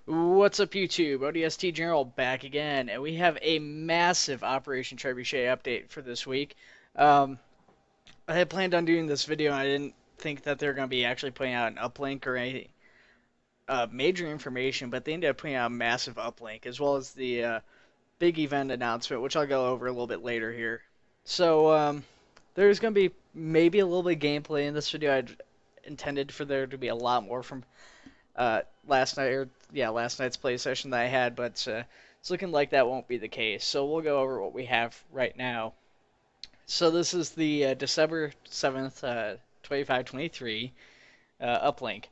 What's up, YouTube? ODST General back again, and we have a massive Operation Trebuchet update for this week. Um, I had planned on doing this video, and I didn't think that they were going to be actually putting out an uplink or any major information, but they ended up putting out a massive uplink, as well as the big event announcement, which I'll go over a little bit later here. So, there's going to be maybe a little bit of gameplay in this video. I'd intended for there to be a lot more from last night, or yeah, last night's play session that I had, but it's looking like that won't be the case. So we'll go over what we have right now. So this is the December 7th, 2523 uplink.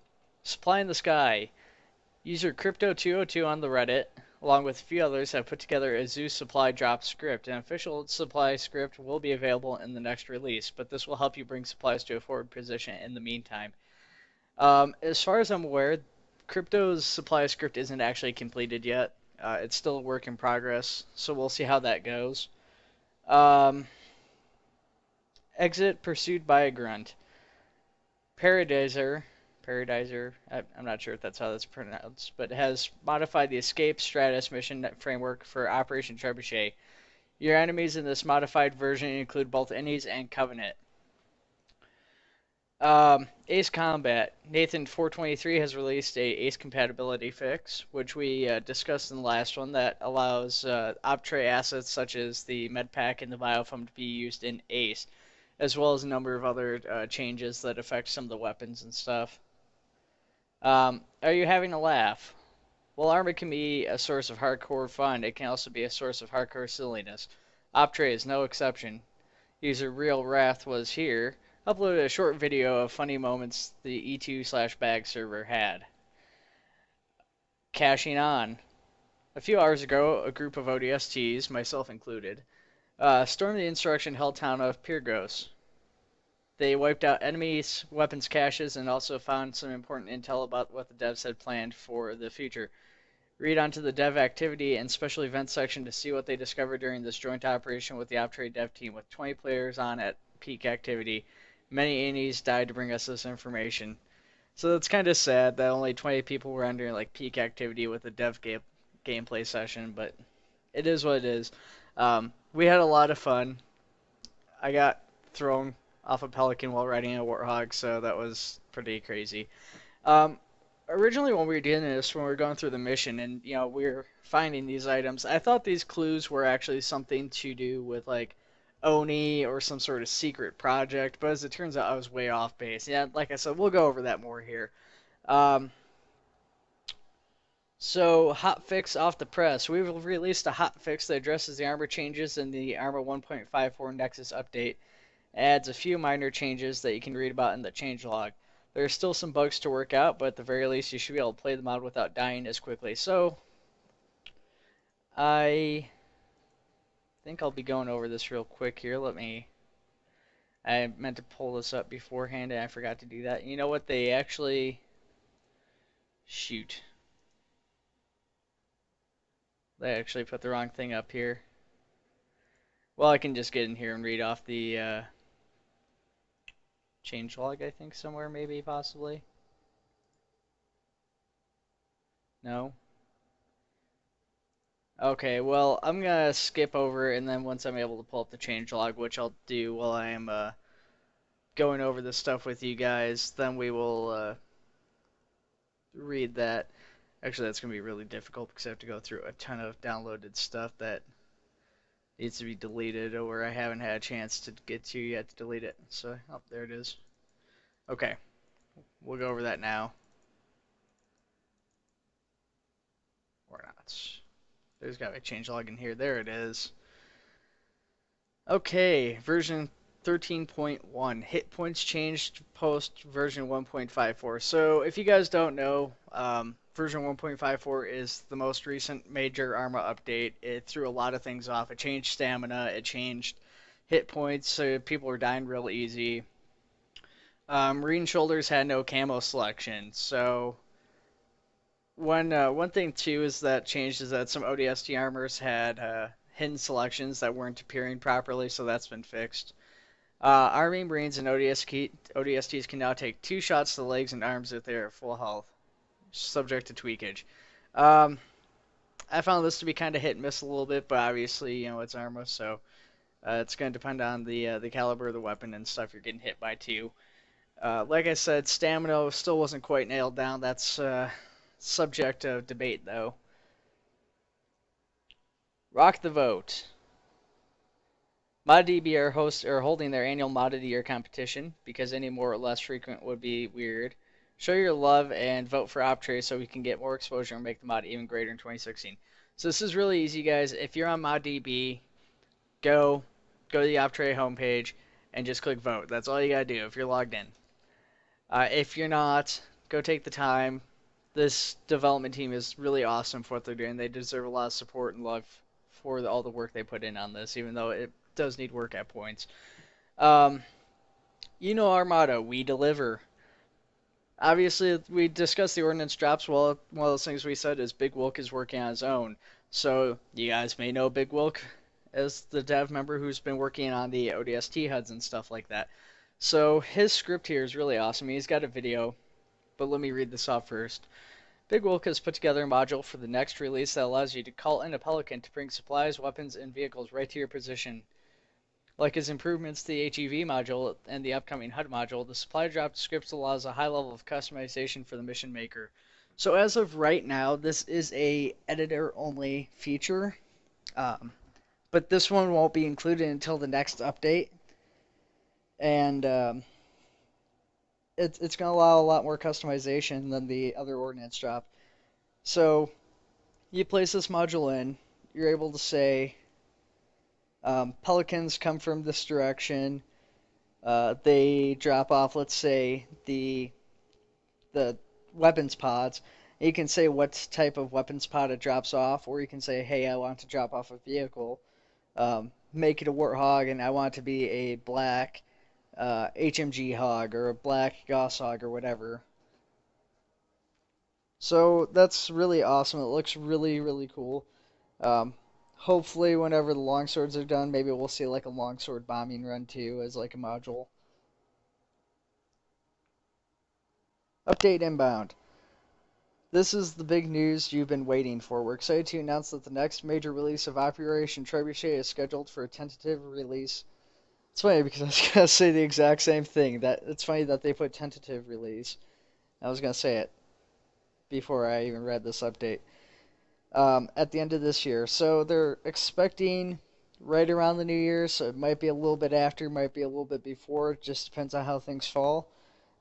Supply in the sky. User Crypto202 on the Reddit, along with a few others, have put together a Zeus supply drop script. An official supply script will be available in the next release, but this will help you bring supplies to a forward position in the meantime. As far as I'm aware, Crypto's supply script isn't actually completed yet. It's still a work in progress, so we'll see how that goes. Um, Exit pursued by a grunt. Paradiser, I'm not sure if that's how that's pronounced, but has modified the Escape Stratus mission framework for Operation Trebuchet. Your enemies in this modified version include both Innies and Covenant. Ace Combat. Nathan 423 has released a Ace compatibility fix, which we discussed in the last one, that allows Optray assets such as the Medpack and the Biofilm to be used in Ace, as well as a number of other changes that affect some of the weapons and stuff. Are you having a laugh? While Arma can be a source of hardcore fun, it can also be a source of hardcore silliness. Optray is no exception. User Real Wrath was here, uploaded a short video of funny moments the E2/bag server had. Cashing on. A few hours ago, a group of ODSTs, myself included, stormed the insurrection-held town of Pyrgos. They wiped out enemies' weapons caches and also found some important intel about what the devs had planned for the future. Read onto the dev activity and special events section to see what they discovered during this joint operation with the Optrade dev team, with 20 players on at peak activity. Many Innies died to bring us this information. So it's kind of sad that only 20 people were under like peak activity with the dev gameplay session, but it is what it is. We had a lot of fun. I got thrown off a pelican while riding a warthog, so that was pretty crazy. Um, Originally when we were doing this, when we were going through the mission and we were finding these items, I thought these clues were actually something to do with like Oni or some sort of secret project, but as it turns out, I was way off base. Yeah, like I said, we'll go over that more here. Um, so, hotfix off the press. We've released a hotfix that addresses the armor changes in the Armor 1.54 Nexus update. Adds a few minor changes that you can read about in the changelog. There are still some bugs to work out, but at the very least, you should be able to play the mod without dying as quickly. So, I think I'll be going over this real quick here. I meant to pull this up beforehand, and I forgot to do that. You know what? They actually... Shoot. They actually put the wrong thing up here. Well, I can just get in here and read off the changelog, I think, somewhere, maybe, possibly. No? Okay, well, I'm gonna skip over, and then once I'm able to pull up the changelog, which I'll do while I am going over this stuff with you guys, then we will read that. Actually, that's gonna be really difficult because I have to go through a ton of downloaded stuff that needs to be deleted, or I haven't had a chance to get to yet to delete it. So, oh, there it is. Okay, we'll go over that now. Or not. There's got to be a changelog in here. There it is. Okay, version 13.1. Hit points changed post version 1.54. So if you guys don't know, version 1.54 is the most recent major Arma update. It threw a lot of things off. It changed stamina. It changed hit points, so people were dying real easy. Marine Shoulders had no camo selection, so one thing too is that changed is that some ODST armors had hidden selections that weren't appearing properly, so that's been fixed. Army Marines and ODSTs can now take 2 shots to the legs and arms if they are full health, subject to tweakage. Um, I found this to be kind of hit and miss a little bit, but obviously, it's Arma, so it's going to depend on the caliber of the weapon and stuff you're getting hit by too. Like I said, stamina still wasn't quite nailed down. That's subject of debate, though. Rock the vote. ModDB are holding their annual Mod of the Year competition because any more or less frequent would be weird. Show your love and vote for Optray so we can get more exposure and make the mod even greater in 2016. So this is really easy, guys. If you're on ModDB, go to the Optray homepage and just click vote. That's all you gotta do if you're logged in. If you're not, go take the time. This development team is really awesome for what they're doing. They deserve a lot of support and love for all the work they put in on this, even though it does need work at points. Um, our motto, we deliver. Obviously, we discussed the ordnance drops. Well, one of those things we said is Big Wilk is working on his own. So you guys may know Big Wilk as the dev member who's been working on the ODST HUDs and stuff like that. So his script here is really awesome. He's got a video, but let me read this off first. Big Wilk has put together a module for the next release that allows you to call in a Pelican to bring supplies, weapons, and vehicles right to your position. Like his improvements to the HEV module and the upcoming HUD module, the supply drop script allows a high level of customization for the mission maker. So as of right now, this is a editor only feature, but this one won't be included until the next update, and it's going to allow a lot more customization than the other ordnance drop. So you place this module in, you're able to say pelicans come from this direction. They drop off, let's say, the weapons pods. You can say what type of weapons pod it drops off, or you can say, hey, I want to drop off a vehicle. Make it a Warthog, and I want it to be a black HMG hog or a black Gauss hog or whatever. So that's really awesome. It looks really, really cool. Hopefully, whenever the longswords are done, maybe we'll see like a longsword bombing run too as like a module. Update inbound. This is the big news you've been waiting for. We're excited to announce that the next major release of Operation Trebuchet is scheduled for a tentative release. It's funny because I was gonna say the exact same thing. That it's funny that they put tentative release. I was gonna say it before I even read this update. At the end of this year. So they're expecting right around the new year, so it might be a little bit after, might be a little bit before. It just depends on how things fall.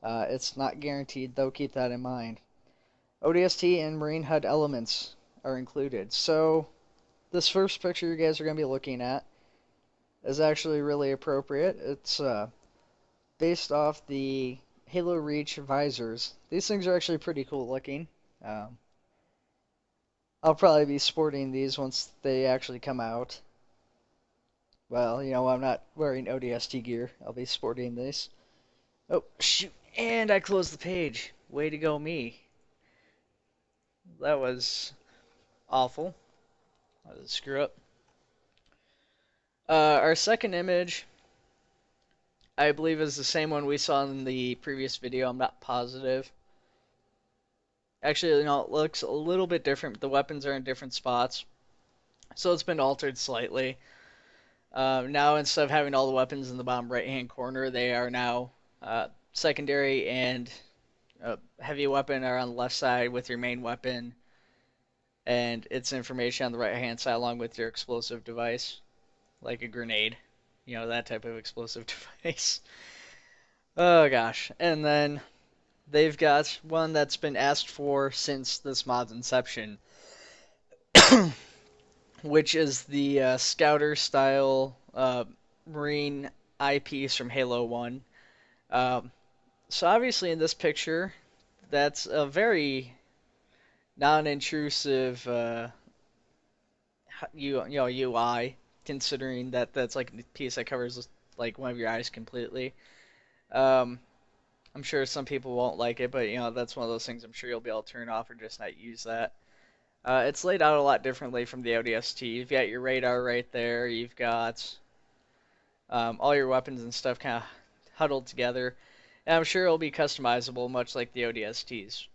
It's not guaranteed, though, keep that in mind. ODST and Marine HUD elements are included. So this first picture you guys are going to be looking at is actually really appropriate. It's based off the Halo Reach visors. These things are actually pretty cool looking. I'll probably be sporting these once they actually come out. Well, I'm not wearing ODST gear. I'll be sporting these. Oh, shoot. And I closed the page. Way to go, me. That was awful. That was a screw up. Our second image, I believe, is the same one we saw in the previous video. I'm not positive. Actually, it looks a little bit different. The weapons are in different spots. So it's been altered slightly. Now, instead of having all the weapons in the bottom right-hand corner, they are now secondary and heavy weapon are on the left side with your main weapon, and its information on the right-hand side along with your explosive device, like a grenade. That type of explosive device. Oh, gosh. And then they've got one that's been asked for since this mod's inception, which is the Scouter style Marine eyepiece from Halo 1. So obviously in this picture, that's a very non-intrusive UI, considering that that's like a piece that covers like one of your eyes completely. Um, I'm sure some people won't like it, but that's one of those things I'm sure you'll be able to turn off or just not use that. It's laid out a lot differently from the ODST. You've got your radar right there. You've got all your weapons and stuff kind of huddled together. And I'm sure it'll be customizable, much like the ODSTs.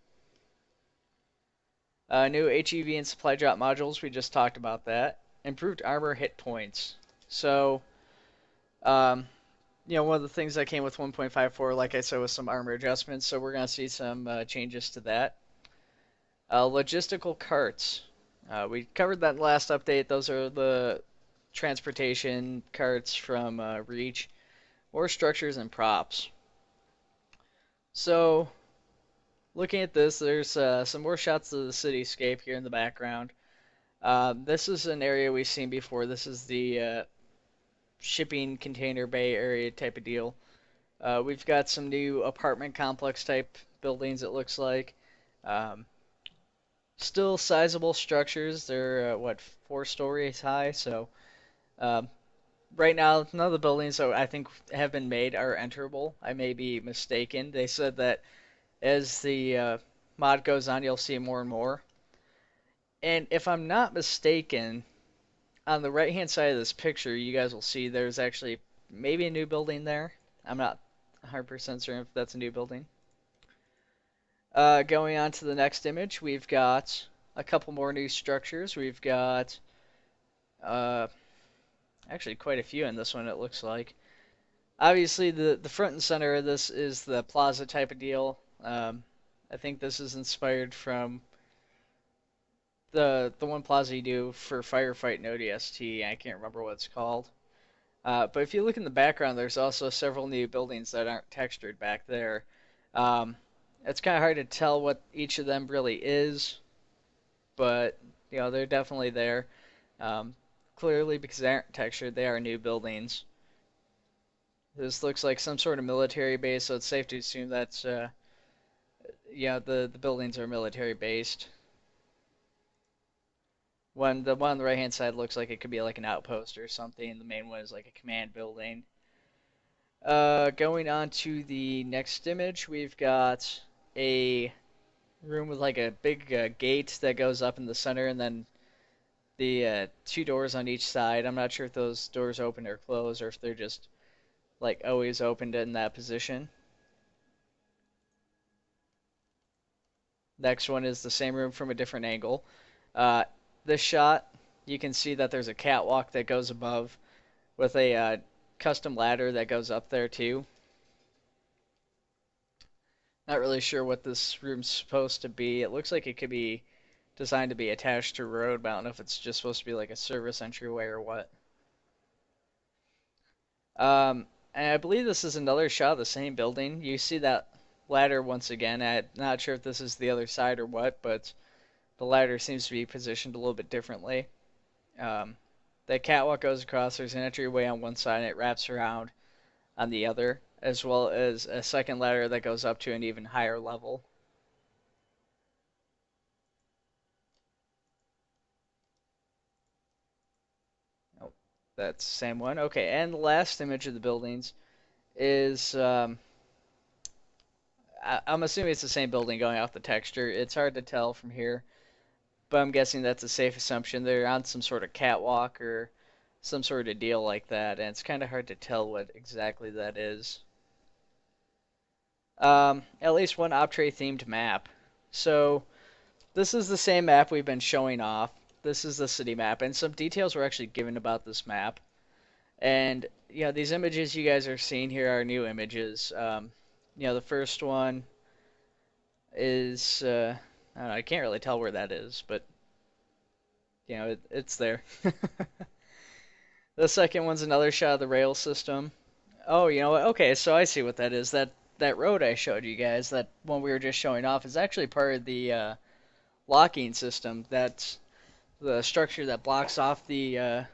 New HEV and supply drop modules, we just talked about that. Improved armor hit points. So, um, one of the things that came with 1.54, like I said, was some armor adjustments. So we're going to see some changes to that. Logistical carts. We covered that in the last update. Those are the transportation carts from Reach. More structures and props. So, looking at this, there's some more shots of the cityscape here in the background. This is an area we've seen before. This is the shipping container bay area type of deal. We've got some new apartment complex type buildings, it looks like. Um, Still sizable structures. They're, what, 4 stories high? So, um, right now, none of the buildings that I think have been made are enterable. I may be mistaken. They said that as the mod goes on, you'll see more and more. And if I'm not mistaken, on the right hand side of this picture, you guys will see there's actually maybe a new building there. I'm not 100% certain if that's a new building. Going on to the next image, we've got a couple more new structures. We've got uh, actually quite a few in this one, it looks like. Obviously, the front and center of this is the plaza type of deal. I think this is inspired from the one plaza you do for firefight in ODST. I can't remember what it's called. But if you look in the background, there's also several new buildings that aren't textured back there. Um, it's kind of hard to tell what each of them really is, but they're definitely there. Um, Clearly, because they aren't textured, they are new buildings. This looks like some sort of military base, so it's safe to assume that's the buildings are military based. The one on the right hand side looks like it could be like an outpost or something. The main one is like a command building. Going on to the next image, we've got a room with like a big gate that goes up in the center, and then the 2 doors on each side. I'm not sure if those doors open or close, or if they're just like always opened in that position. Next one is the same room from a different angle. Uh, this shot, you can see that there's a catwalk that goes above with a custom ladder that goes up there too. Not really sure what this room's supposed to be. It looks like it could be designed to be attached to a road, but I don't know if it's just supposed to be like a service entryway or what. And I believe this is another shot of the same building. You see that ladder once again. I'm not sure if this is the other side or what, but the ladder seems to be positioned a little bit differently. Um, the catwalk goes across. There's an entryway on one side, and it wraps around on the other, as well as a second ladder that goes up to an even higher level. Oh, that's the same one. Okay, and the last image of the buildings is I'm assuming it's the same building going off the texture. It's hard to tell from here, but I'm guessing that's a safe assumption. They're on some sort of catwalk or some sort of deal like that, and it's kind of hard to tell what exactly that is. At least one Optray themed map. So this is the same map we've been showing off. This is the city map, and some details were actually given about this map. And these images you guys are seeing here are new images. The first one is I don't know, I can't really tell where that is, but it's there. The second one's another shot of the rail system. Oh, you know what? Okay, so I see what that is. That road I showed you guys, that one we were just showing off, is actually part of the locking system. That's the structure that blocks off the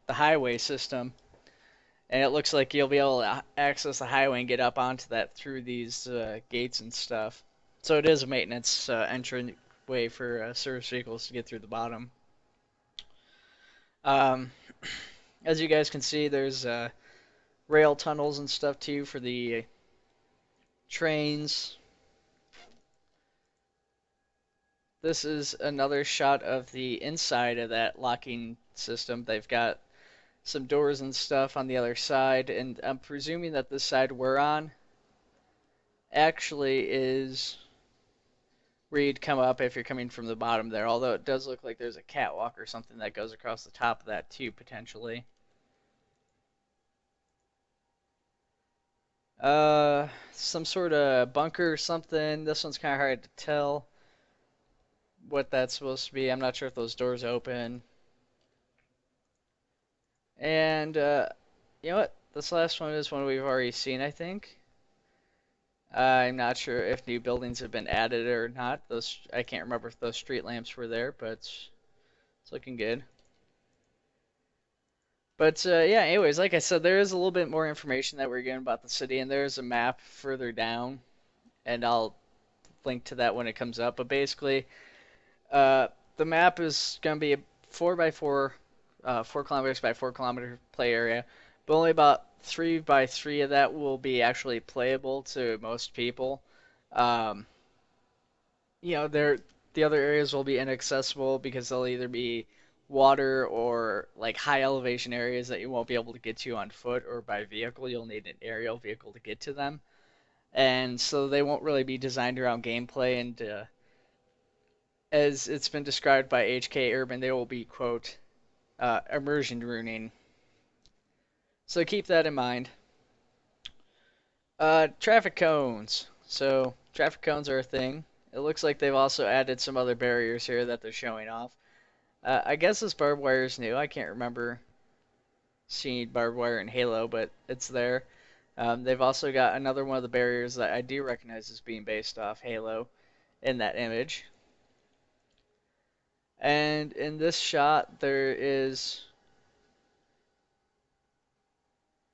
highway system, and it looks like you'll be able to access the highway and get up onto that through these gates and stuff. So it is a maintenance entrance way for service vehicles to get through the bottom. Um, as you guys can see, there's rail tunnels and stuff too for the trains. This is another shot of the inside of that locking system. They've got some doors and stuff on the other side, and I'm presuming that this side we're on actually is where you'd come up if you're coming from the bottom there. Although it does look like there's a catwalk or something that goes across the top of that too, potentially. Some sort of bunker or something. This one's kind of hard to tell what that's supposed to be. I'm not sure if those doors open. And you know what? This last one is one we've already seen, I think. I'm not sure if new buildings have been added or not. Those I can't remember if those street lamps were there, but it's looking good. But yeah, anyways, like I said, there is a little bit more information that we're getting about the city, and there is a map further down, and I'll link to that when it comes up. But basically, uh, the map is going to be a 4x4, 4 kilometers by 4 kilometer play area, but only about 3 by 3 of that will be actually playable to most people. Um, the other areas will be inaccessible because they'll either be water or like high elevation areas that you won't be able to get to on foot or by vehicle. You'll need an aerial vehicle to get to them, and so they won't really be designed around gameplay. And as it's been described by HK Urban, they will be quote immersion ruining. So keep that in mind. Traffic cones. So traffic cones are a thing. It looks like they've also added some other barriers here that they're showing off. I guess this barbed wire is new. I can't remember seeing barbed wire in Halo, but it's there. They've also got another one of the barriers that I do recognize as being based off Halo in that image. And in this shot, there is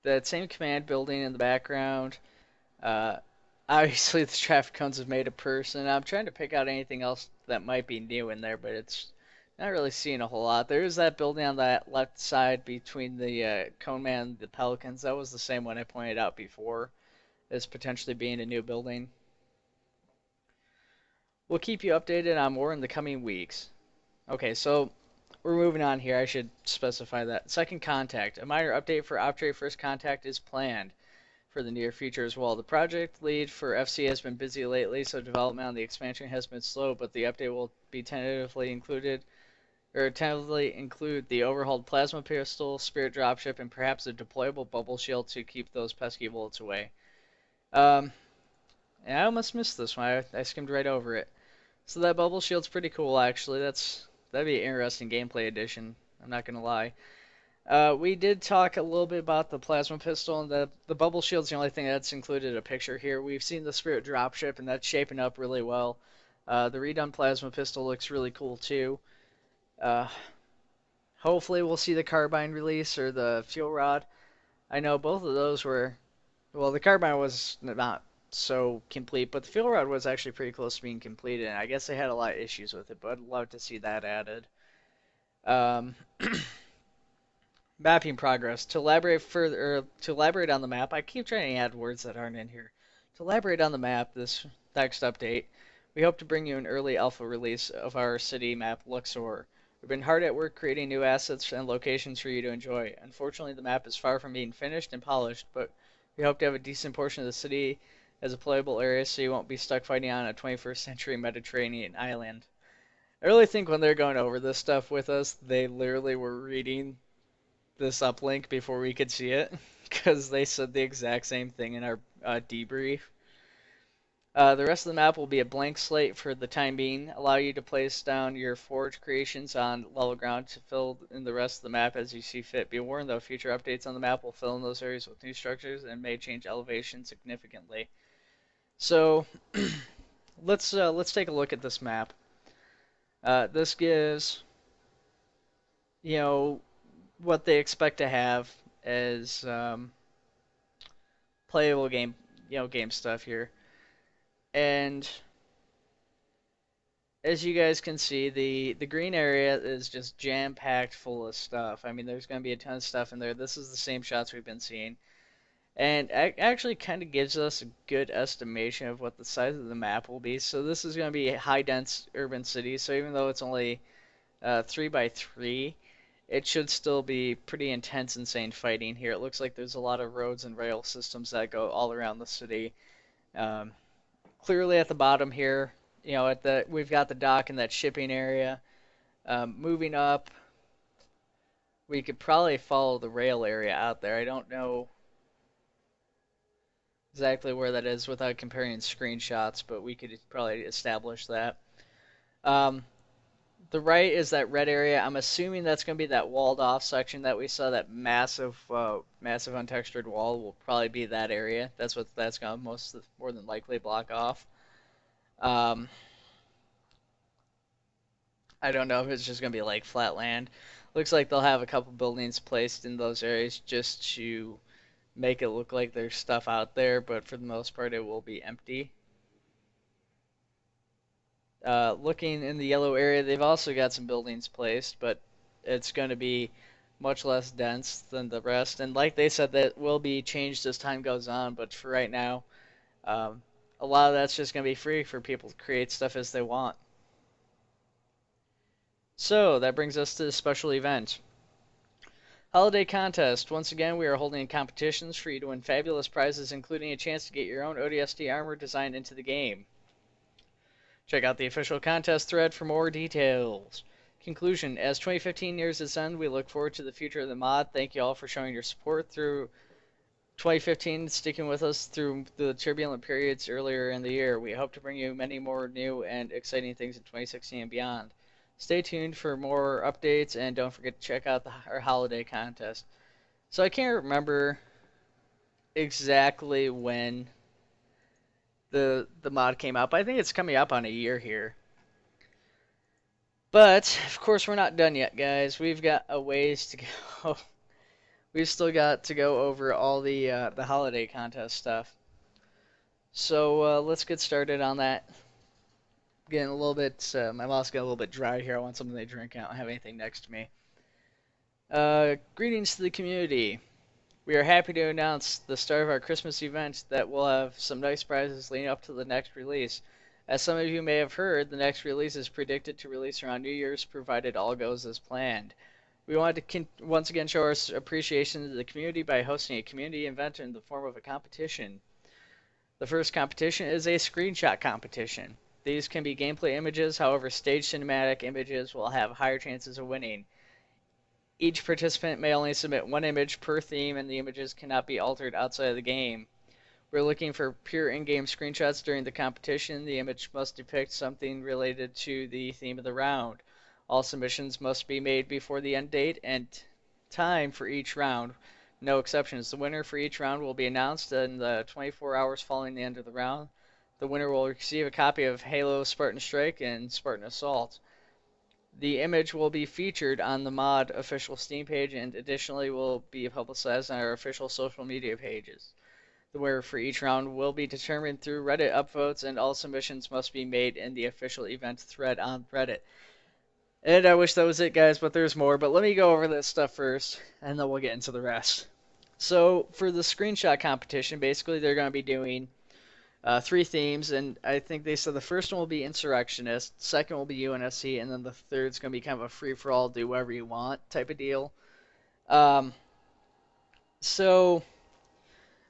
that same command building in the background. Uh, Obviously, the traffic cones have made a person. I'm trying to pick out anything else that might be new in there, but it's not really seeing a whole lot. There is that building on that left side between the Cone Man and the Pelicans. That was the same one I pointed out before as potentially being a new building. We'll keep you updated on more in the coming weeks. Okay, so we're moving on here. I should specify that. Second contact. A minor update for Optrade First Contact is planned for the near future as well. The project lead for FC has been busy lately, so development on the expansion has been slow, but the update will be tentatively include the overhauled plasma pistol, spirit dropship, and perhaps a deployable bubble shield to keep those pesky bullets away. And I almost missed this one. I skimmed right over it. So that bubble shield's pretty cool, actually. That'd be an interesting gameplay addition. I'm not gonna lie. We did talk a little bit about the plasma pistol, and the bubble shield's the only thing that's included a picture here. We've seen the spirit dropship, and that's shaping up really well. The redone plasma pistol looks really cool too. Uh, Hopefully we'll see the carbine release or the fuel rod. I know both of those were, well, the carbine was not so complete, but the fuel rod was actually pretty close to being completed, and I guess they had a lot of issues with it, but I'd love to see that added. Um, Mapping progress. To elaborate further, to elaborate on the map, I keep trying to add words that aren't in here. To elaborate on the map, this next update, we hope to bring you an early alpha release of our city map, Luxor. We've been hard at work creating new assets and locations for you to enjoy. Unfortunately, the map is far from being finished and polished, but we hope to have a decent portion of the city as a playable area so you won't be stuck fighting on a 21st century Mediterranean island. I really think when they're going over this stuff with us, they literally were reading this uplink before we could see it because they said the exact same thing in our debrief. The rest of the map will be a blank slate for the time being, allow you to place down your forge creations on level ground to fill in the rest of the map as you see fit. Be warned though, future updates on the map will fill in those areas with new structures and may change elevation significantly. So let's take a look at this map. This gives, you know, what they expect to have as playable game, game stuff here. And as you guys can see, the green area is just jam packed full of stuff. I mean, there's going to be a ton of stuff in there. This is the same shots we've been seeing, and it actually kind of gives us a good estimation of what the size of the map will be. So this is going to be a high dense urban city. So even though it's only 3 by 3, it should still be pretty intense, insane fighting here. It looks like there's a lot of roads and rail systems that go all around the city. Um, Clearly at the bottom here we've got the dock and that shipping area. Moving up, we could probably follow the rail area out there. I don't know exactly where that is without comparing screenshots, but we could probably establish that. Um, the right is that red area. I'm assuming that's going to be that walled off section that we saw, that massive untextured wall will probably be that area. That's what that's going to more than likely block off. Um, I don't know if it's just going to be like flat land. Looks like they'll have a couple buildings placed in those areas just to make it look like there's stuff out there, but for the most part it will be empty. Looking in the yellow area, they've also got some buildings placed, but it's going to be much less dense than the rest. And like they said, that will be changed as time goes on, but for right now, a lot of that's just going to be free for people to create stuff as they want. So that brings us to the special event. Holiday Contest. Once again, we are holding competitions for you to win fabulous prizes, including a chance to get your own ODST armor design into the game. Check out the official contest thread for more details. Conclusion. As 2015 nears its end, we look forward to the future of the mod. Thank you all for showing your support through 2015, sticking with us through the turbulent periods earlier in the year. We hope to bring you many more new and exciting things in 2016 and beyond. Stay tuned for more updates, and don't forget to check out our holiday contest. So I can't remember exactly when the mod came out, but I think it's coming up on a year here. But of course we're not done yet, guys. We've got a ways to go. We've still got to go over all the holiday contest stuff. So let's get started on that. Getting a little bit, my mouth's getting a little bit dry here. I want something to drink. I don't have anything next to me. Greetings to the community. We are happy to announce the start of our Christmas event that will have some nice prizes leading up to the next release. As some of you may have heard, the next release is predicted to release around New Year's, provided all goes as planned. We wanted to once again show our appreciation to the community by hosting a community event in the form of a competition. The first competition is a screenshot competition. These can be gameplay images, however, stage cinematic images will have higher chances of winning. Each participant may only submit one image per theme, and the images cannot be altered outside of the game. We're looking for pure in-game screenshots during the competition. The image must depict something related to the theme of the round. All submissions must be made before the end date and time for each round. No exceptions. The winner for each round will be announced in the 24 hours following the end of the round. The winner will receive a copy of Halo, Spartan Strike, and Spartan Assault. The image will be featured on the mod official Steam page and additionally will be publicized on our official social media pages. The winner for each round will be determined through Reddit upvotes, and all submissions must be made in the official event thread on Reddit. And I wish that was it, guys, but there's more. But let me go over this stuff first, and then we'll get into the rest. So for the screenshot competition, basically they're going to be doing 3 themes, and I think they said the first one will be Insurrectionist, second will be UNSC, and then the third's going to be kind of a free-for-all, do whatever you want type of deal. So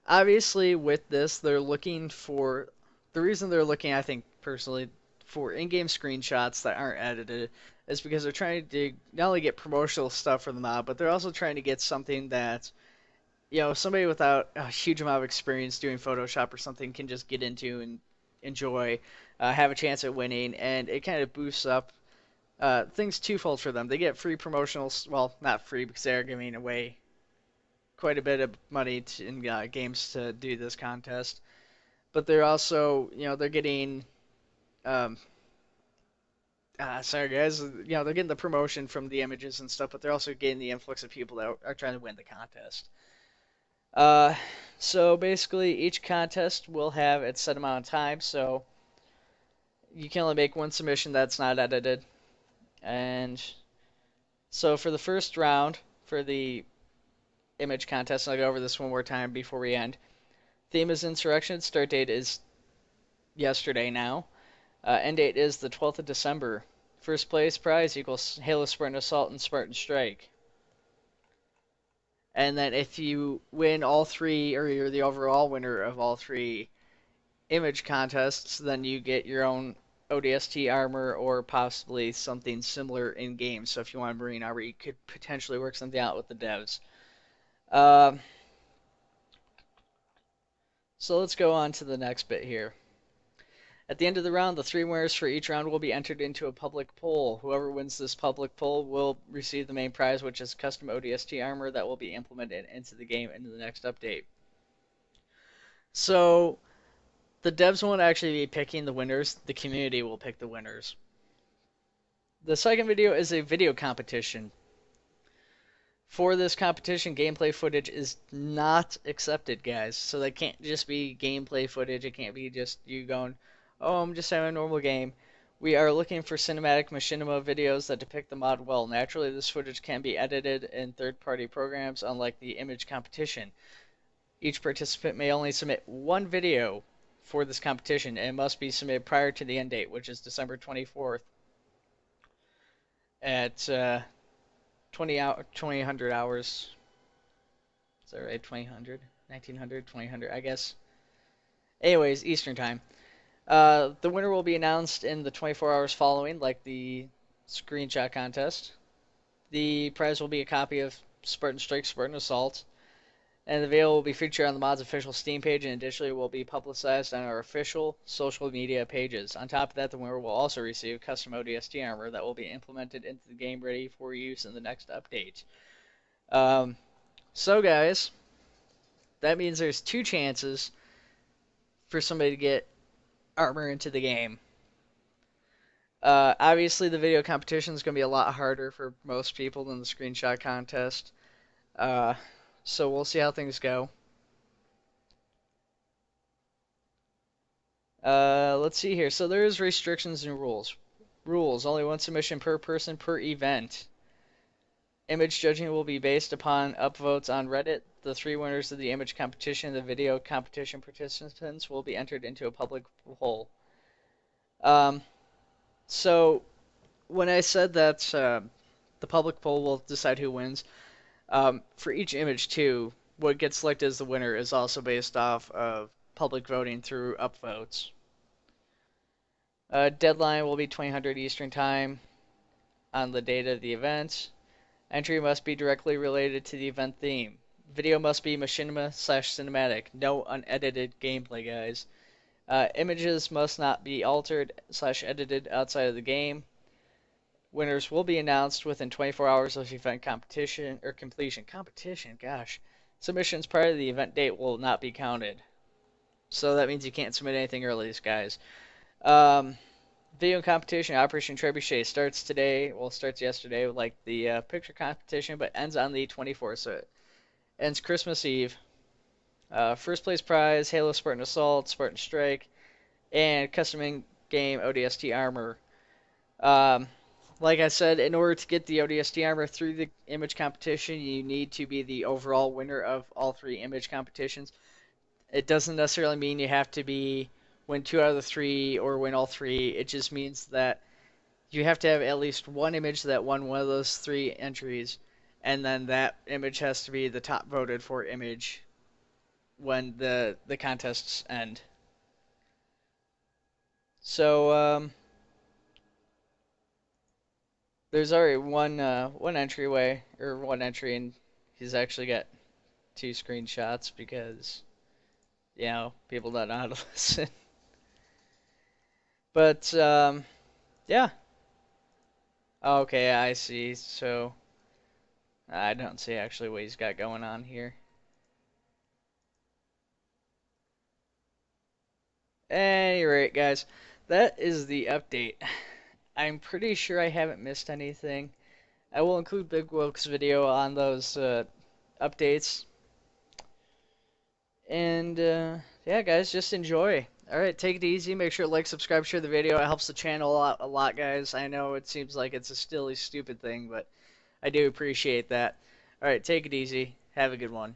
obviously with this, they're looking for, the reason they're looking, I think personally, for in-game screenshots that aren't edited is because they're trying to not only get promotional stuff for the mod, but they're also trying to get something that, somebody without a huge amount of experience doing Photoshop or something can just get into and enjoy, have a chance at winning, and it kind of boosts up things twofold for them. They get free promotionals, well, not free because they're giving away quite a bit of money in games to do this contest, but they're also, they're getting, sorry guys, they're getting the promotion from the images and stuff, but they're also getting the influx of people that are trying to win the contest. So basically each contest will have its set amount of time, so you can only make one submission that's not edited. And so for the first round, for the image contest, I'll go over this one more time before we end. Theme is Insurrection. Start date is yesterday now. End date is the 12th of December. First place prize equals Halo, Spartan Assault, and Spartan Strike. And then if you win all 3, or you're the overall winner of all 3 image contests, then you get your own ODST armor or possibly something similar in game. So if you want marine armor, you could potentially work something out with the devs. Um, so let's go on to the next bit here. At the end of the round, the 3 winners for each round will be entered into a public poll. Whoever wins this public poll will receive the main prize, which is custom ODST armor that will be implemented into the game into the next update. So the devs won't actually be picking the winners, the community will pick the winners. The second video is a video competition. For this competition, gameplay footage is not accepted, guys. So that can't just be gameplay footage. It can't be just you going, oh, I'm just having a normal game. We are looking for cinematic machinima videos that depict the mod well. Naturally, this footage can be edited in third-party programs, unlike the image competition. Each participant may only submit one video for this competition, and it must be submitted prior to the end date, which is December 24th at 2000 hours. Is that right? 2000? 1900? 2000, I guess. Anyways, Eastern time. The winner will be announced in the 24 hours following, like the screenshot contest. The prize will be a copy of Spartan Strike, Spartan Assault, and the video will be featured on the mod's official Steam page, and additionally will be publicized on our official social media pages. On top of that, the winner will also receive custom ODST armor that will be implemented into the game ready for use in the next update. So guys, that means there's 2 chances for somebody to get armor into the game. Obviously, the video competition is going to be a lot harder for most people than the screenshot contest. So we'll see how things go. Let's see here. So there's restrictions and rules. Rules: only 1 submission per person per event. Image judging will be based upon upvotes on Reddit. The 3 winners of the image competition and the video competition participants will be entered into a public poll. So when I said that the public poll will decide who wins, for each image too, what gets selected as the winner is also based off of public voting through upvotes. Deadline will be 2000 Eastern time on the date of the event. Entry must be directly related to the event theme. Video must be machinima/cinematic. No unedited gameplay, guys. Images must not be altered/edited outside of the game. Winners will be announced within 24 hours of event competition or completion. Competition, gosh. Submissions prior to the event date will not be counted. So that means you can't submit anything early, guys. Video competition, Operation Trebuchet, starts today. Well, starts yesterday, like the picture competition, but ends on the 24th. So it ends Christmas Eve. First place prize: Halo Spartan Assault, Spartan Strike, and custom in-game ODST armor. Like I said, in order to get the ODST armor through the image competition, you need to be the overall winner of all 3 image competitions. It doesn't necessarily mean you have to win 2 out of the 3 or win all 3. It just means that you have to have at least one image that won one of those 3 entries, and then that image has to be the top voted for image when the contests end. So there's already one entryway or one entry, and he's actually got 2 screenshots because people don't know how to listen. But yeah. Okay, I see. So I don't see actually what he's got going on here. Anyway, guys, that is the update. I'm pretty sure I haven't missed anything. I will include Big Wilk's video on those updates. And yeah, guys, just enjoy. Alright, take it easy. Make sure to like, subscribe, share the video. It helps the channel out a lot, guys. I know it seems like it's a silly, stupid thing, but I do appreciate that. Alright, take it easy. Have a good one.